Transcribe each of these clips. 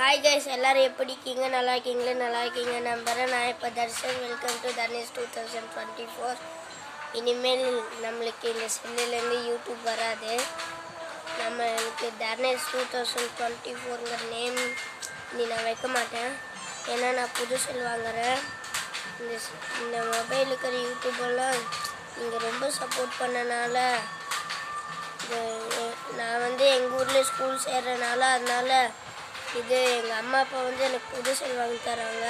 Hi guys, எல்லோரும் எப்படி இருக்கீங்க? நல்லா இருக்கீங்க நம்புகிறேன். நான் இப்போ தர்ஷன். Welcome to Tharnesh 2024. இனிமேல் நம்மளுக்கு இந்த செல்லுலேருந்து யூடியூப் வராது. நம்மளுக்கு தர்னேஷ் 2024ங்கிற நேம் இனி நான் வைக்க மாட்டேன். ஏன்னா நான் புது செல் வாங்குகிறேன். இந்த மொபைல் இருக்கிற யூடியூபெல்லாம் நீங்கள் ரொம்ப சப்போர்ட் பண்ணனால நான் எங்கள் ஊரில் ஸ்கூல் சேர்றனால அதனால் இது எங்கள் அம்மா அப்பா எனக்கு புது செல் வாங்கி தராங்க.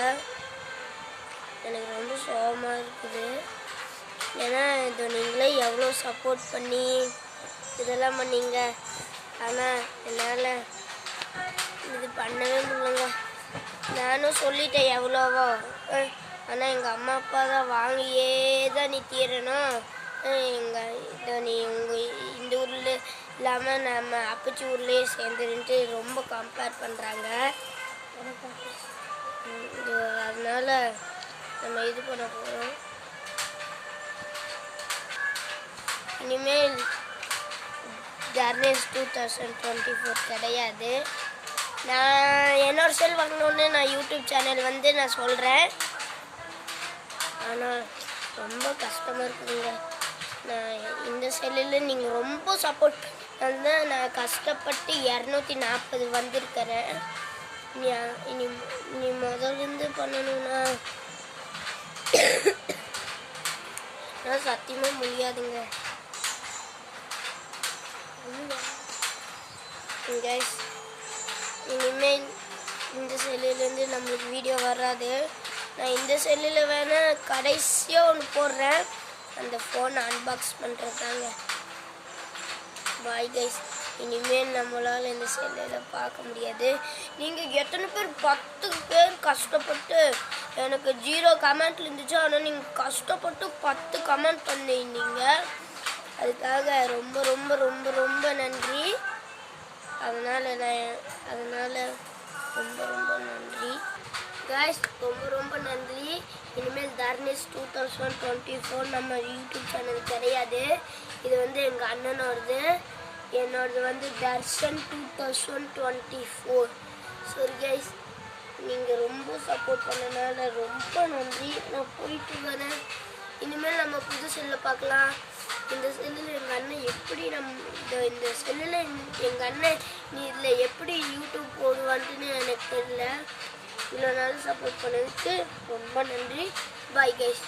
எனக்கு ரொம்ப சோகமாக இருக்குது. ஏன்னா இது நீங்களே எவ்வளோ சப்போர்ட் பண்ணி இதெல்லாம் பண்ணீங்க. ஆனால் என்னால் இது பண்ணவே முடியலங்க. நானும் சொல்லிட்டேன் எவ்வளோவோ. ஆனால் எங்கள் அம்மா அப்பா தான் வாங்கியே தான் நீ தீரணும். நீ இந்த ஊரில் இல்லாமல் நம்ம அப்பச்சி ஊர்லேயே சேர்ந்துருன்ட்டு ரொம்ப கம்பேர் பண்ணுறாங்க. அதனால் நம்ம இது பண்ண போகிறோம். இனிமேல் தர்னேஷ் 2024 கிடையாது. நான் என்னோட செல் வாங்கணுன்னு நான் யூடியூப் சேனல் நான் சொல்கிறேன். ஆனால் ரொம்ப கஷ்டமாக இருக்குதுங்க. நான் இந்த செல்லில் நீங்கள் ரொம்ப சப்போர்ட் பண்ணால் நான் கஷ்டப்பட்டு 240 வந்திருக்கிறேன். இனி முதல்லேருந்து பண்ணணும்னா நான் சத்தியமாக முடியாதுங்க. கைஸ், இனிமேல் இந்த செல்லுலேருந்து நம்மளுக்கு வீடியோ வராது. நான் இந்த செல்லில் வேணால் கடைசியாக ஒன்று போடுறேன். அந்த ஃபோனை அன்பாக்ஸ் பண்ணுறதாங்க. Bye guys. இனிமேல் நம்மளால் இந்த செல்லில் பார்க்க முடியாது. நீங்கள் எத்தனை பேர் 10 பேர் கஷ்டப்பட்டு எனக்கு 0 கமெண்ட் இருந்துச்சு. ஆனால் நீங்கள் கஷ்டப்பட்டு 10 கமெண்ட் பண்ணியிருந்தீங்க. அதுக்காக ரொம்ப ரொம்ப ரொம்ப ரொம்ப நன்றி. அதனால் ரொம்ப ரொம்ப நன்றி கைஸ், ரொம்ப ரொம்ப நன்றி. இனிமேல் தர்னேஷ் 2024 நம்ம யூடியூப் சேனல் கிடையாது. இது எங்கள் அண்ணனோடது. என்னோடது தர்ஷன் 2024. சரி கைஸ், நீங்கள் ரொம்ப சப்போர்ட் பண்ணனால ரொம்ப நன்றி. நான் போயிட்டு வரேன். இனிமேல் நம்ம புது செல்லில் பார்க்கலாம். இந்த செல்லில் எங்கள் அண்ணன் எப்படி இந்த செல்லில் எங்கள் அண்ணன் நீ இதில் எப்படி யூடியூப் போடுவான்ட்டுன்னு எனக்கு தெரியல. இவ்வளோ நாள் சப்போர்ட் பண்ணதுக்கு ரொம்ப நன்றி. Bye guys.